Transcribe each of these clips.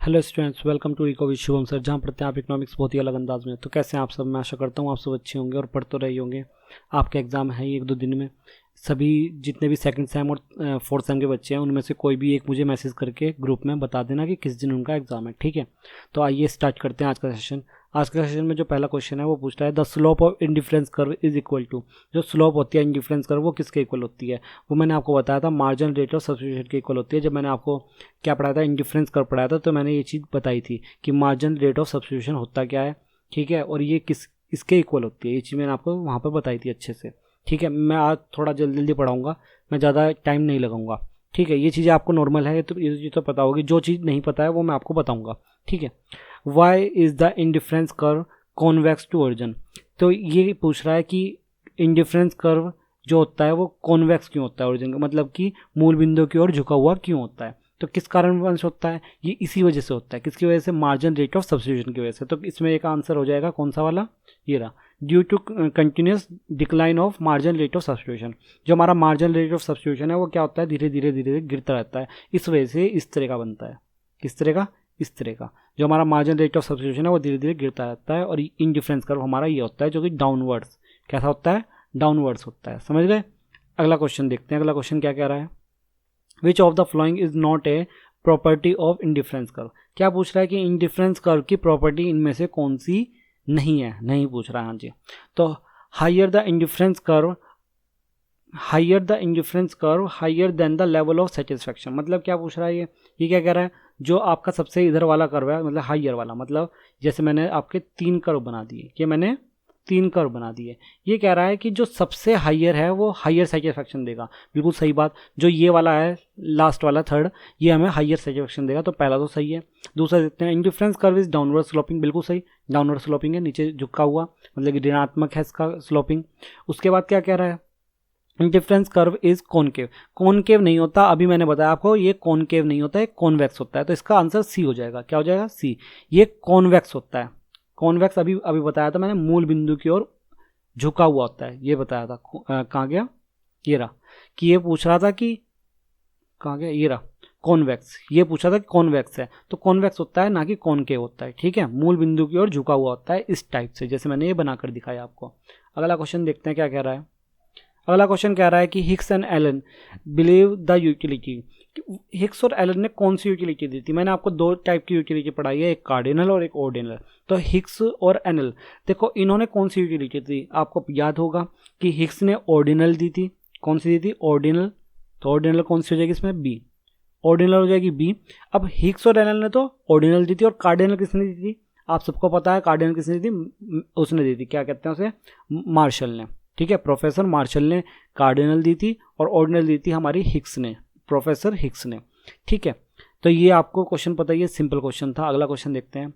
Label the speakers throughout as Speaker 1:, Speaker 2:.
Speaker 1: Hello students, welcome to eco with Shubham sir, जहाँ पढ़ते हैं आप इकोनॉमिक्स बहुत ही अलग अंदाज में। तो कैसे हैं आप सब? मैं आशा करता हूँ आप सब अच्छे होंगे और पढ़ तो रहे होंगे। आपके एग्ज़ाम है 1-2 दिन में। सभी जितने भी सेकंड सेम और फोर्थ सेम के बच्चे हैं उनमें से कोई भी एक मुझे मैसेज करके ग्रुप में बता देना कि किस दिन उनका एग्ज़ाम है, ठीक है। तो आइए स्टार्ट करते हैं आज का सेशन। आज का सेशन में जो पहला क्वेश्चन है वो पूछता है the slope of indifference curve is equal to. जो स्लोप होती है इंडिफरेंस कर्व वो किसके इक्वल होती है? वो मैंने आपको बताया था मार्जिनल रेट ऑफ सब्स्टिट्यूशन के इक्वल होती है। जब मैंने आपको क्या पढ़ाया था, इंडिफरेंस कर्व पढ़ाया था, तो मैंने ये चीज़ बताई थी कि मार्जिनल रेट ऑफ सब्स्टिट्यूशन होता क्या है, ठीक है, और ये इसके इक्वल होती है। ये चीज़ मैंने आपको वहाँ पर बताई थी अच्छे से, ठीक है। मैं आज थोड़ा जल्दी जल्दी पढ़ाऊँगा, मैं ज़्यादा टाइम नहीं लगाऊंगा, ठीक है। ये चीज़ें आपको नॉर्मल है तो ये चीज़ तो पता होगी। जो चीज़ नहीं पता है वो मैं आपको बताऊंगा, ठीक है। Why is the indifference curve convex to origin. तो ये पूछ रहा है कि इंडिफरेंस कर्व जो होता है वो कॉन्वेक्स क्यों होता है ओरिजिन का, मतलब कि मूल बिंदु की ओर झुका हुआ क्यों होता है। तो किस कारणवश होता है ये? इसी वजह से होता है। किसकी वजह से? मार्जिनल रेट ऑफ सब्स्टिट्यूशन की वजह से। तो इसमें एक आंसर हो जाएगा कौन सा वाला, ये रहा, due to continuous decline of marginal rate of substitution. जो हमारा मार्जिनल रेट ऑफ सब्स्टिट्यूशन है वो क्या होता है, धीरे धीरे गिरता रहता है। इस वजह से इस तरह का बनता है। किस तरह का? इस तरह का। जो हमारा मार्जिनल रेट ऑफ सब्स्टिट्यूशन है वो धीरे धीरे गिरता रहता है। और इंडिफरेंस कर्व हमारा ये होता है जो कि डाउनवर्ड्स, कैसा होता है, डाउनवर्ड्स होता है। समझ गए? अगला क्वेश्चन देखते हैं। अगला क्वेश्चन क्या कह रहा है, which of the following is not a property of indifference curve. क्या पूछ रहा है कि इंडिफरेंस कर्व की प्रॉपर्टी इनमें से कौन सी नहीं है, नहीं पूछ रहा है। हाँ जी। तो higher the indifference curve higher than the level of satisfaction. मतलब क्या पूछ रहा है ये क्या कह रहा है, जो आपका सबसे इधर वाला कर्व है, मतलब हायर वाला, मतलब जैसे मैंने आपके 3 कर्व बना दिए, कि मैंने 3 कर्व बना दिए। ये कह रहा है कि जो सबसे हायर है वो हायर सेटिस्फेक्शन देगा। बिल्कुल सही बात। जो ये वाला है लास्ट वाला थर्ड, ये हमें हायर सेटिस्फेक्शन देगा। तो पहला तो सही है। दूसरा देखते हैं, indifference curve is downward sloping. बिल्कुल सही, डाउनवर्ड स्लोपिंग है, नीचे झुका हुआ, मतलब कि ऋणात्मक है इसका स्लोपिंग। उसके बाद क्या कह रहा है, indifference curve is concave. Concave नहीं होता, अभी मैंने बताया आपको, ये कॉनकेव नहीं होता है, कॉन्वेक्स होता है। तो इसका आंसर सी हो जाएगा। क्या हो जाएगा? सी। ये कॉन्वेक्स होता है। कॉन्वेक्स अभी बताया था मैंने, मूल बिंदु की ओर झुका हुआ होता है, ये बताया था। कहाँ गया? ये रहा, कि ये पूछ रहा था कि कहाँ गया, ये रहा कॉन्वेक्स। ये पूछा था कि कॉन्वेक्स है, तो कॉन्वेक्स होता है, ना कि कॉनकेव होता है, ठीक है। मूल बिंदु की ओर झुका हुआ होता है इस टाइप से, जैसे मैंने ये बनाकर दिखाया आपको। अगला क्वेश्चन देखते हैं क्या कह रहा है। अगला क्वेश्चन कह रहा है कि Hicks and Allen believe the utility. Hicks और एलन ने कौन सी यूटिलिटी दी थी? मैंने आपको 2 टाइप की यूटिलिटी पढ़ाई है, एक कार्डिनल और एक ऑर्डिनल। तो हिक्स और एनल, देखो इन्होंने कौन सी यूटिलिटी दी, आपको याद होगा कि हिक्स ने ऑर्डिनल दी थी। कौन सी दी थी? ऑर्डिनल। तो ऑर्डिनल कौन सी हो जाएगी इसमें? बी। ऑर्डिनल हो जाएगी बी। अब हिक्स और एनल ने तो ऑर्डिनल दी थी, और कार्डिनल किसने दी थी? आप सबको पता है कार्डिनल किसने दी थी, उसने दी थी, क्या कहते हैं उसे, मार्शल ने, ठीक है। प्रोफेसर मार्शल ने कार्डिनल दी थी और ऑर्डिनल दी थी हमारी हिक्स ने, प्रोफेसर हिक्स ने, ठीक है। तो ये आपको क्वेश्चन पता ही है, सिंपल क्वेश्चन था। अगला क्वेश्चन देखते हैं,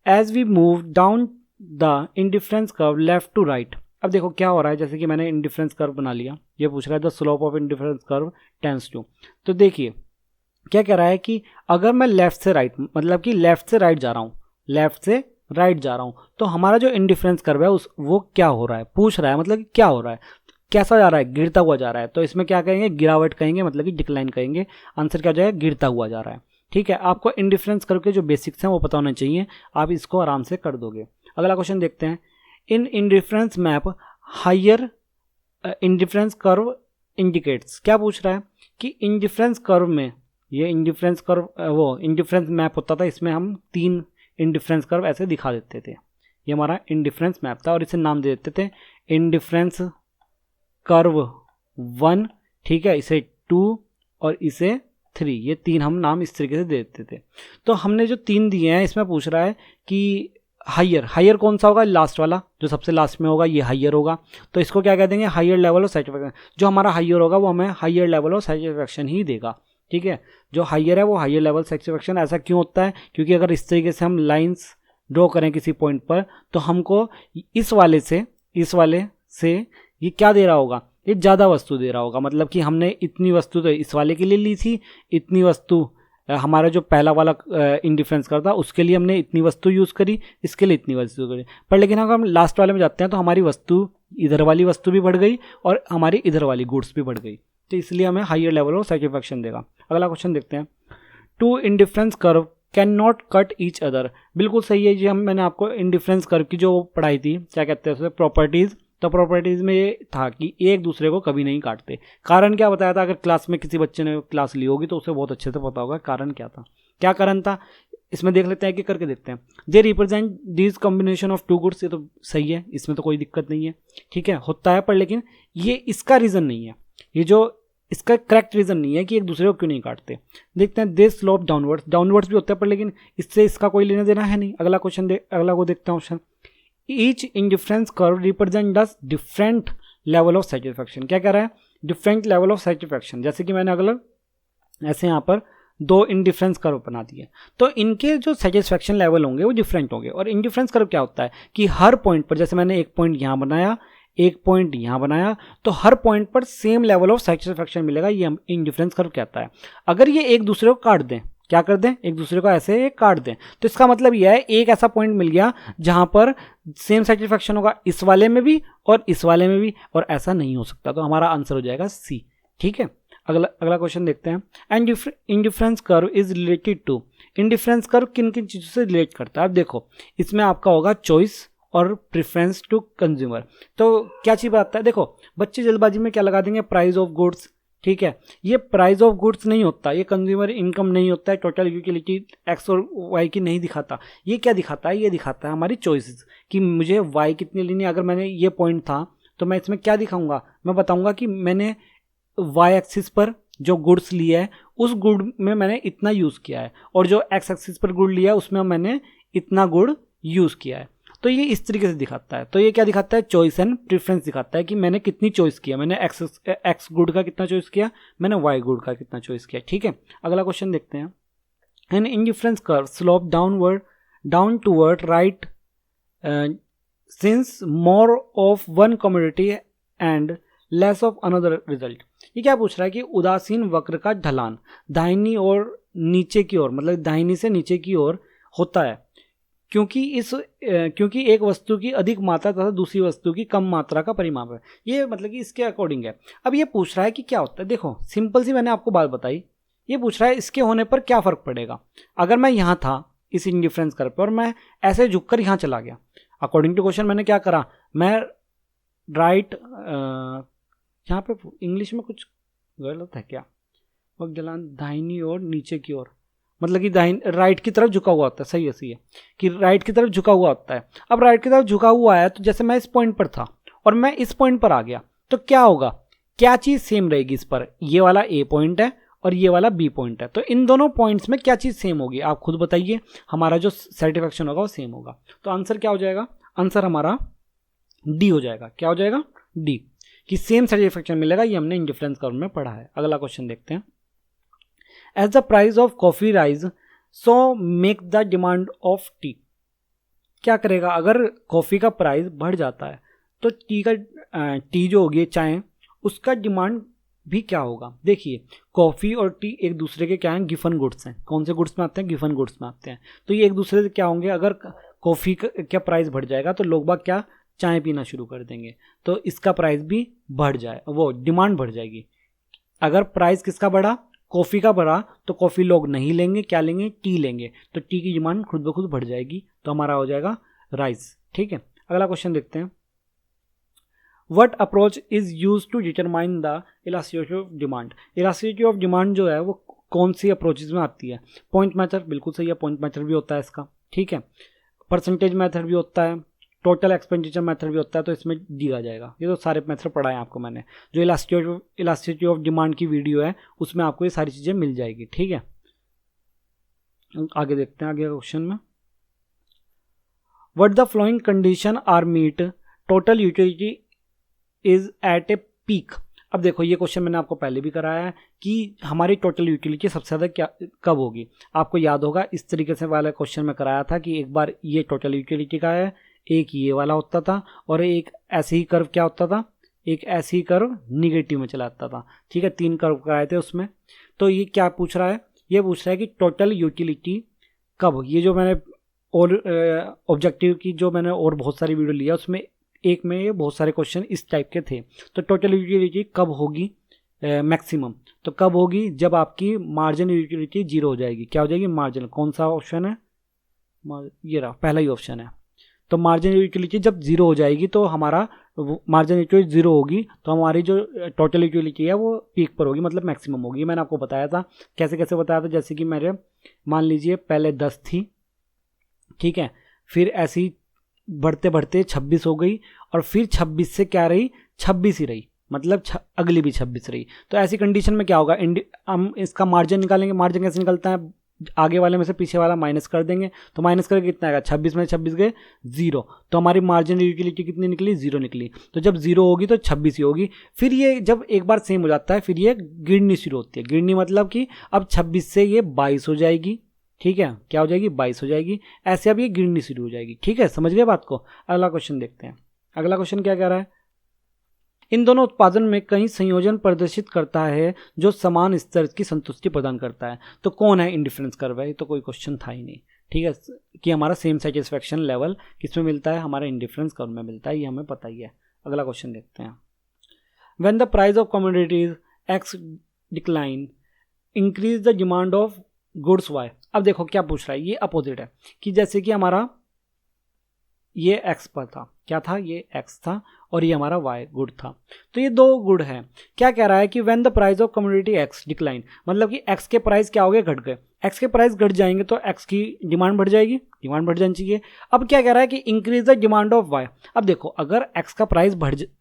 Speaker 1: as we move down the indifference curve left to right. अब देखो क्या हो रहा है, जैसे कि मैंने इंडिफरेंस कर्व बना लिया, ये पूछ रहा है the slope of indifference curve tends to. तो देखिए क्या कह रहा है कि अगर मैं लेफ्ट से राइट, मतलब कि लेफ्ट से राइट जा रहा हूँ, लेफ्ट से राइट जा रहा हूँ, तो हमारा जो इंडिफरेंस कर्व है वो क्या हो रहा है, पूछ रहा है, मतलब कि क्या हो रहा है, कैसा जा रहा है, गिरता हुआ जा रहा है। तो इसमें क्या कहेंगे, गिरावट कहेंगे, मतलब कि डिक्लाइन कहेंगे। आंसर क्या हो जाएगा, गिरता हुआ जा रहा है, ठीक है। आपको इंडिफरेंस कर्व के जो बेसिक्स हैं वो पता होने चाहिए, आप इसको आराम से कर दोगे। अगला क्वेश्चन देखते हैं, in indifference map higher indifference curve indicates. क्या पूछ रहा है कि इंडिफरेंस कर्व में, ये इंडिफरेंस कर्व वो इंडिफरेंस मैप होता था, इसमें हम 3 इंडिफरेंस कर्व ऐसे दिखा देते थे। ये हमारा इंडिफरेंस मैप था और इसे नाम दे देते थे इंडिफरेंस कर्व 1, ठीक है, इसे 2 और इसे 3, ये 3 हम नाम इस तरीके से दे देते थे। तो हमने जो 3 दिए हैं, इसमें पूछ रहा है कि हायर कौन सा होगा, लास्ट वाला, जो सबसे लास्ट में होगा ये हायर होगा। तो इसको क्या कह देंगे, हायर लेवल ऑफ सेटिस्फेक्शन। जो हमारा हायर होगा वो हमें हायर लेवल ऑफ सेटिस्फेक्शन ही देगा, ठीक है। जो हायर है वो हायर लेवल सेटिस्फेक्शन। ऐसा क्यों होता है, क्योंकि अगर इस तरीके से हम लाइंस ड्रॉ करें किसी पॉइंट पर, तो हमको इस वाले से ये क्या दे रहा होगा, ये ज़्यादा वस्तु दे रहा होगा। मतलब कि हमने इतनी वस्तु तो इस वाले के लिए ली थी, इतनी वस्तु हमारा जो पहला वाला इंडिफरेंस कर्व था उसके लिए हमने इतनी वस्तु यूज़ करी, इसके लिए इतनी वस्तु करी। पर लेकिन अगर हम लास्ट वाले में जाते हैं तो हमारी वस्तु, इधर वाली वस्तु भी बढ़ गई और हमारी इधर वाली गुड्स भी बढ़ गई, तो इसलिए हमें हायर लेवल ऑफ सेटिस्फेक्शन देगा। अगला क्वेश्चन देखते हैं, two indifference curve cannot cut each other, बिल्कुल सही है जी। मैंने आपको इंडिफरेंस कर्व की जो पढ़ाई थी, क्या कहते हैं उसमें, प्रॉपर्टीज़, तो प्रॉपर्टीज़ में ये था कि एक दूसरे को कभी नहीं काटते। कारण क्या बताया था, अगर क्लास में किसी बच्चे ने क्लास ली होगी तो उसे बहुत अच्छे से पता होगा कारण क्या था। क्या कारण था इसमें देख लेते हैं, कि करके देखते हैं। They represent this combination of two goods, ये तो सही है, इसमें तो कोई दिक्कत नहीं है, ठीक है, होता है, पर लेकिन ये इसका रीज़न नहीं है, ये जो इसका करेक्ट रीज़न नहीं है कि एक दूसरे को क्यों नहीं काटते। देखते हैं, दे स्लोप डाउनवर्ड्स, डाउनवर्ड्स भी होता है, पर लेकिन इससे इसका कोई लेना देना है नहीं। अगला क्वेश्चन अगला को देखते हैं option. Each indifference curve represent the different level of satisfaction. क्या कह रहा है, डिफरेंट लेवल ऑफ सेटिस्फैक्शन। जैसे कि मैंने अगला ऐसे यहाँ पर दो इंडिफरेंस कर्व बना दिए, तो इनके जो सेटिस्फैक्शन लेवल होंगे वो डिफरेंट होंगे। और इंडिफरेंस कर्व क्या होता है कि हर पॉइंट पर, जैसे मैंने एक पॉइंट यहाँ बनाया, एक पॉइंट यहाँ बनाया, तो हर पॉइंट पर सेम लेवल ऑफ सेटिस्फैक्शन मिलेगा, ये इंडिफरेंस कर्व कहता है। अगर ये एक दूसरे को काट दें, क्या कर दें, एक दूसरे को ऐसे काट दें, तो इसका मतलब यह है एक ऐसा पॉइंट मिल गया जहां पर सेम सेटिस्फैक्शन होगा इस वाले में भी और इस वाले में भी, और ऐसा नहीं हो सकता। तो हमारा आंसर हो जाएगा सी, ठीक है। अगला क्वेश्चन देखते हैं। And indifference curve is related to, indifference curve किन किन चीज़ों से रिलेट करता है। अब देखो, इसमें आपका होगा चॉइस और प्रेफरेंस टू कंज्यूमर। तो क्या चीज़ आता है, देखो बच्चे जल्दबाजी में क्या लगा देंगे, प्राइस ऑफ गुड्स, ठीक है। ये प्राइस ऑफ गुड्स नहीं होता, ये कंज्यूमर इनकम नहीं होता है, टोटल यूटिलिटी एक्स और वाई की नहीं दिखाता। ये क्या दिखाता है, ये दिखाता है हमारी चॉइसेस, कि मुझे वाई कितनी लेनी है। अगर मैंने ये पॉइंट था तो मैं इसमें क्या दिखाऊंगा, मैं बताऊंगा कि मैंने वाई एक्सिस पर जो गुड्स लिया है उस गुड में मैंने इतना यूज़ किया है, और जो एक्स एक्सिस पर गुड लिया है उसमें मैंने इतना गुड यूज़ किया है। तो ये इस तरीके से दिखाता है। तो ये क्या दिखाता है, चॉइस एंड प्रेफरेंस दिखाता है कि मैंने कितनी चॉइस किया, मैंने एक्स गुड का कितना चॉइस किया, मैंने वाई गुड का कितना चॉइस किया, ठीक है। अगला क्वेश्चन देखते हैं। An indifference curve slope down toward right since more of one commodity and less of another result. ये क्या पूछ रहा है कि उदासीन वक्र का ढलान दाहिनी और नीचे की ओर, मतलब दाहिनी से नीचे की ओर होता है क्योंकि एक वस्तु की अधिक मात्रा तथा दूसरी वस्तु की कम मात्रा का परिमाप है। ये मतलब कि इसके अकॉर्डिंग है। अब ये पूछ रहा है कि क्या होता है, देखो सिंपल सी मैंने आपको बात बताई। ये पूछ रहा है इसके होने पर क्या फ़र्क पड़ेगा। अगर मैं यहाँ था इस इंडिफरेंस कर्व पर और मैं ऐसे झुककर यहाँ चला गया, अकॉर्डिंग टू क्वेश्चन मैंने क्या करा, मैं राइट, यहाँ पे इंग्लिश में कुछ गलत है क्या, वक्त ढलान दाहिनी और नीचे की ओर, मतलब कि राइट की तरफ झुका हुआ होता है, सही है कि राइट की तरफ झुका हुआ होता है। अब राइट की तरफ झुका हुआ है, तो जैसे मैं इस पॉइंट पर था और मैं इस पॉइंट पर आ गया, तो क्या होगा, क्या चीज़ सेम रहेगी इस पर, ये वाला ए पॉइंट है और ये वाला बी पॉइंट है, तो इन दोनों पॉइंट्स में क्या चीज़ सेम होगी, आप खुद बताइए। हमारा जो सेटिस्फैक्शन होगा वो सेम होगा। तो आंसर क्या हो जाएगा, आंसर हमारा डी हो जाएगा। क्या हो जाएगा, डी, कि सेम सेटिस्फैक्शन मिलेगा। ये हमने इंडिफरेंस कर्व में पढ़ा है। अगला क्वेश्चन देखते हैं। As the price of coffee rise so make the demand of tea. क्या करेगा, अगर कॉफ़ी का प्राइस बढ़ जाता है तो टी जो होगी चाय, उसका डिमांड भी क्या होगा। देखिए कॉफ़ी और टी एक दूसरे के क्या हैं, गिफन गुड्स हैं। कौन से गुड्स में आते हैं, गिफन गुड्स में आते हैं। तो ये एक दूसरे से क्या होंगे, अगर कॉफ़ी का प्राइस बढ़ जाएगा तो लोग बाग क्या चाय पीना शुरू कर देंगे, तो इसका प्राइस भी बढ़ जाए, वो डिमांड बढ़ जाएगी। अगर प्राइस किसका बढ़ा, कॉफ़ी का बढ़ा, तो कॉफ़ी लोग नहीं लेंगे, क्या लेंगे, टी लेंगे, तो टी की डिमांड खुद ब खुद बढ़ जाएगी। तो हमारा हो जाएगा राइस, ठीक है। अगला क्वेश्चन देखते हैं। What approach is use to determine the elasticity of demand. Elasticity of demand जो है वो कौन सी अप्रोचेज में आती है। पॉइंट मेथड, बिल्कुल सही है, पॉइंट मेथड भी होता है इसका, ठीक है। परसेंटेज मेथड भी होता है, टोटल एक्सपेंडिचर मेथड भी होता है, तो इसमें डी आ जाएगा। ये तो सारे मेथड पढ़ाए आपको मैंने। जो इलास्टिसिटी ऑफ डिमांड की वीडियो है उसमें आपको ये सारी चीज़ें मिल जाएगी, ठीक है। आगे देखते हैं, आगे क्वेश्चन में। What the following condition are meet total utility is at a peak. अब देखो ये क्वेश्चन मैंने आपको पहले भी कराया है कि हमारी टोटल यूटिलिटी सबसे ज़्यादा क्या कब होगी। आपको याद होगा इस तरीके से वाला क्वेश्चन में कराया था कि एक बार ये टोटल यूटिलिटी का है, एक ये वाला होता था, और एक ऐसे ही कर्व क्या होता था, एक ऐसे ही कर्व निगेटिव में चला जाता था, ठीक है। 3 कर्व कराए थे उसमें। तो ये क्या पूछ रहा है, ये पूछ रहा है कि टोटल यूटिलिटी कब। ये जो मैंने और ऑब्जेक्टिव की जो मैंने और बहुत सारी वीडियो लिया उसमें एक में ये बहुत सारे क्वेश्चन इस टाइप के थे। तो टोटल यूटिलिटी कब होगी, मैक्सिमम। तो कब होगी? जब आपकी मार्जिनल यूटिलिटी जीरो हो जाएगी। क्या हो जाएगी? मार्जिनल। कौन सा ऑप्शन है? ये रहा, पहला ही ऑप्शन है। तो मार्जिनल यूटिलिटी जब जीरो हो जाएगी तो हमारा मार्जिनल यूटिलिटी जीरो होगी तो हमारी जो टोटल यूटिलिटी है वो पीक पर होगी, मतलब मैक्सिमम होगी। मैंने आपको बताया था। कैसे कैसे बताया था? जैसे कि मेरे मान लीजिए पहले 10 थी, ठीक है, फिर ऐसी बढ़ते बढ़ते 26 हो गई, और फिर 26 से क्या रही? 26 ही रही, मतलब अगली भी 26 रही। तो ऐसी कंडीशन में क्या होगा? हम इसका मार्जिन निकालेंगे। मार्जिन कैसे निकलता है? आगे वाले में से पीछे वाला माइनस कर देंगे, तो माइनस करके कितना आएगा? 26 में 26 गए 0, तो हमारी मार्जिनल यूटिलिटी कितनी निकली? 0 निकली। तो जब 0 होगी तो 26 ही होगी। फिर ये जब एक बार सेम हो जाता है फिर ये गिरनी शुरू होती है। गिरनी मतलब कि अब 26 से ये 22 हो जाएगी, ठीक है, क्या हो जाएगी? 22 हो जाएगी। ऐसे अब ये गिरनी शुरू हो जाएगी, ठीक है, समझ गए बात को? अगला क्वेश्चन देखते हैं। अगला क्वेश्चन क्या कह रहा है? इन दोनों उत्पादन में कई संयोजन प्रदर्शित करता है जो समान स्तर की संतुष्टि प्रदान करता है। तो कौन है इंडिफरेंस कर्व? है ये तो कोई क्वेश्चन था ही नहीं, ठीक है, कि हमारा सेम सेटिस्फैक्शन लेवल किसमें मिलता है? हमारा इंडिफरेंस कर्व में मिलता है, ये हमें पता ही है। अगला क्वेश्चन देखते हैं। When the price of commodities X decline increase the demand of goods Y. अब देखो क्या पूछ रहा है, ये अपोजिट है कि जैसे कि हमारा ये एक्स पर था, क्या था? ये एक्स था, और ये हमारा वाई गुड था। तो ये दो गुड है। क्या कह रहा है कि when the price of commodity x decline, मतलब कि एक्स के प्राइस क्या हो गए? घट गए। एक्स के प्राइस घट जाएंगे तो एक्स की डिमांड बढ़ जाएगी, डिमांड बढ़ जानी चाहिए। अब क्या कह रहा है कि increase the demand of Y. अब देखो अगर एक्स का प्राइस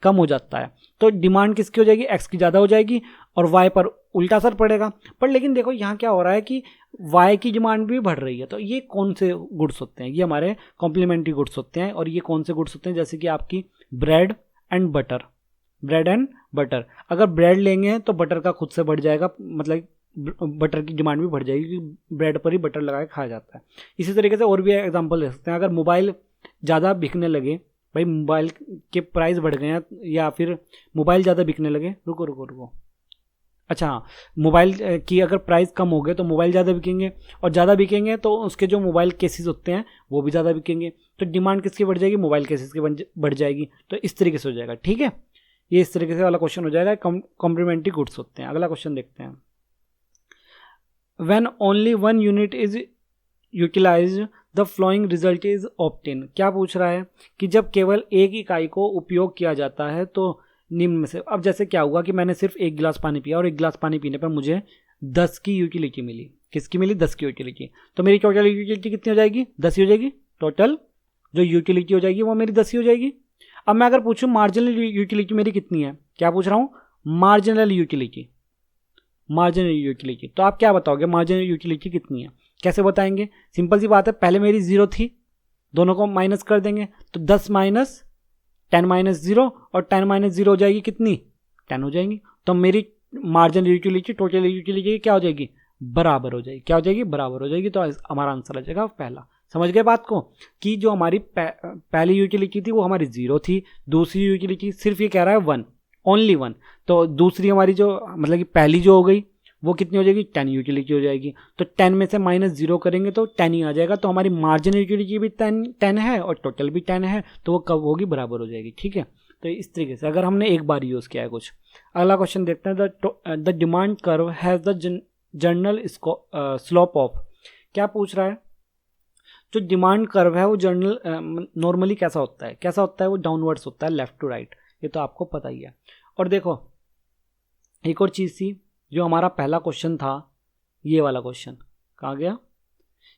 Speaker 1: कम हो जाता है तो डिमांड किसकी हो जाएगी? एक्स की ज़्यादा हो जाएगी, और वाई पर उल्टा असर पड़ेगा। पर लेकिन देखो यहाँ क्या हो रहा है कि वाई की डिमांड भी बढ़ रही है। तो ये कौन से गुड्स होते हैं? ये हमारे कॉम्प्लीमेंट्री गुड्स होते हैं। और ये कौन से गुड्स होते हैं? जैसे कि आपकी bread and butter, bread and butter. अगर ब्रेड लेंगे तो बटर का खुद से बढ़ जाएगा, मतलब बटर की डिमांड भी बढ़ जाएगी क्योंकि ब्रेड पर ही बटर लगा के खाया जाता है। इसी तरीके से और भी एग्जांपल ले सकते हैं। अगर मोबाइल ज़्यादा बिकने लगे, भाई मोबाइल के प्राइस बढ़ गए हैं, या फिर मोबाइल ज़्यादा बिकने लगे, रुको रुको रुको, अच्छा हाँ, मोबाइल की अगर प्राइस कम हो गए तो मोबाइल ज़्यादा बिकेंगे, और ज़्यादा बिकेंगे तो उसके जो मोबाइल केसेस होते हैं वो भी ज़्यादा बिकेंगे। तो डिमांड किसकी बढ़ जाएगी? मोबाइल केसेस की बढ़ जाएगी। तो इस तरीके से हो जाएगा, ठीक है, ये इस तरीके से वाला क्वेश्चन हो जाएगा। कॉम्प्लीमेंट्री गुड्स होते हैं। अगला क्वेश्चन देखते हैं। When only one unit is utilised the following result is obtain. क्या पूछ रहा है कि जब केवल एक इकाई को उपयोग किया जाता है तो निम्न में से। अब जैसे क्या हुआ कि मैंने सिर्फ 1 गिलास पानी पिया, और 1 गिलास पानी पीने पर मुझे 10 की यूटिलिटी मिली। किसकी मिली? 10 की यूटिलिटी। तो मेरी टोटल यूटिलिटी कितनी हो जाएगी? 10 ही हो जाएगी। टोटल जो यूटिलिटी हो जाएगी वो मेरी 10 ही हो जाएगी। अब मैं अगर पूछूं मार्जिनल यूटिलिटी मेरी कितनी है, क्या पूछ रहा हूँ? Marginal utility, marginal utility. तो आप क्या बताओगे मार्जिनल यूटिलिटी कितनी है? कैसे बताएंगे? सिंपल सी बात है, पहले मेरी 0 थी, दोनों को माइनस कर देंगे, तो 10 माइनस 10 माइनस 0, और 10 माइनस 0 हो जाएगी कितनी? 10 हो जाएंगी। तो मेरी मार्जिनल यूटिलिटी टोटल यूटिलिटी क्या हो जाएगी? बराबर हो जाएगी। क्या हो जाएगी? बराबर हो जाएगी। तो हमारा आंसर आ जाएगा पहला। समझ गए बात को? कि जो हमारी पहली यूटिलिटी थी वो हमारी 0 थी, दूसरी यूटिलिटी सिर्फ ये कह रहा है 1, ओनली 1। तो दूसरी हमारी जो मतलब कि पहली जो हो गई वो कितनी हो जाएगी? 10 यूटिलिटी हो जाएगी। तो 10 में से माइनस 0 करेंगे तो 10 ही आ जाएगा। तो हमारी मार्जिनल यूटिलिटी भी 10 है और टोटल भी 10 है, तो वो कब होगी? बराबर हो जाएगी, ठीक है। तो इस तरीके से अगर हमने एक बार यूज़ किया है कुछ। अगला क्वेश्चन देखते हैं। The demand curve has the journal slope of. क्या पूछ रहा है? जो डिमांड कर्व है वो जर्नल नॉर्मली कैसा होता है? कैसा होता है? वो डाउनवर्ड्स होता है, लेफ्ट टू राइट। ये तो आपको पता ही है। और देखो एक और चीज़ थी, जो हमारा पहला क्वेश्चन था, ये वाला क्वेश्चन कहाँ गया?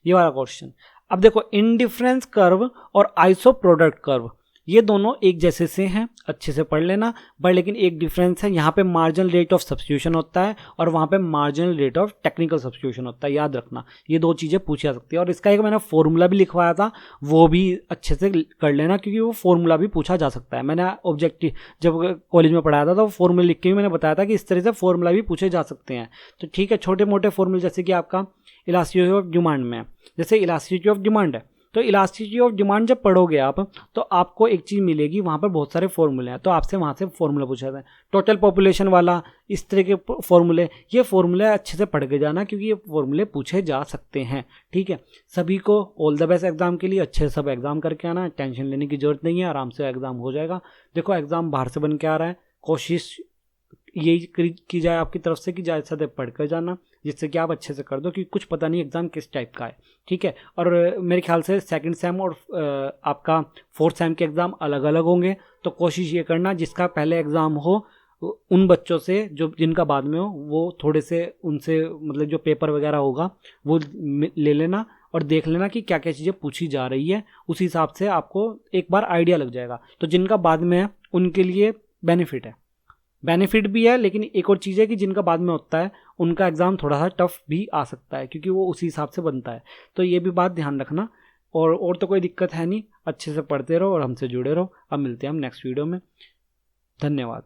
Speaker 1: ये वाला क्वेश्चन। अब देखो इंडिफरेंस कर्व और आइसो प्रोडक्ट कर्व ये दोनों एक जैसे से हैं, अच्छे से पढ़ लेना। बट लेकिन एक डिफरेंस है, यहाँ पे मार्जिनल रेट ऑफ सब्स्टिट्यूशन होता है और वहाँ पे marginal rate of technical substitution होता है। याद रखना, ये दो चीज़ें पूछी जा सकती है। और इसका एक मैंने फॉर्मूला भी लिखवाया था, वो भी अच्छे से कर लेना क्योंकि वो फॉर्मूला भी पूछा जा सकता है। मैंने ऑब्जेक्टिव जब कॉलेज में पढ़ाया था तो फॉर्मूला लिख के भी मैंने बताया था कि इस तरह से फॉर्मूला भी पूछे जा सकते हैं। तो ठीक है, छोटे मोटे फॉर्मूले जैसे कि आपका इलास्टिसिटी ऑफ डिमांड में, जैसे इलास्टिसिटी ऑफ डिमांड है, तो इलास्टिसिटी ऑफ डिमांड जब पढ़ोगे आप तो आपको एक चीज़ मिलेगी, वहाँ पर बहुत सारे फॉर्मूले हैं, तो आपसे वहाँ से फॉर्मूला पूछा जाता है। टोटल पॉपुलेशन वाला, इस तरह के फॉर्मूले, ये फॉर्मूले अच्छे से पढ़ के जाना क्योंकि ये फॉर्मूले पूछे जा सकते हैं। ठीक है, सभी को ऑल द बेस्ट एग्जाम के लिए। अच्छे से सब एग्जाम करके आना, टेंशन लेने की जरूरत नहीं है, आराम से एग्जाम हो जाएगा। देखो एग्जाम बाहर से बन के आ रहा है, कोशिश यही की जाए आपकी तरफ से कि ज़्यादा से ज़्यादा पढ़ कर जाना, जिससे कि आप अच्छे से कर दो, क्योंकि कुछ पता नहीं एग्ज़ाम किस टाइप का है, ठीक है। और मेरे ख्याल से सेकंड सेम और आपका फोर्थ सेम के एग्ज़ाम अलग अलग होंगे, तो कोशिश ये करना जिसका पहले एग्ज़ाम हो उन बच्चों से जो जिनका बाद में हो, वो थोड़े से उनसे मतलब जो पेपर वगैरह होगा वो ले लेना और देख लेना कि क्या क्या चीज़ें पूछी जा रही है, उसी हिसाब से आपको एक बार आइडिया लग जाएगा। तो जिनका बाद में है उनके लिए बेनिफिट भी है, लेकिन एक और चीज़ है कि जिनका बाद में होता है उनका एग्ज़ाम थोड़ा सा टफ भी आ सकता है, क्योंकि वो उसी हिसाब से बनता है। तो ये भी बात ध्यान रखना। और तो कोई दिक्कत है नहीं, अच्छे से पढ़ते रहो और हमसे जुड़े रहो। अब मिलते हैं हम नेक्स्ट वीडियो में। धन्यवाद।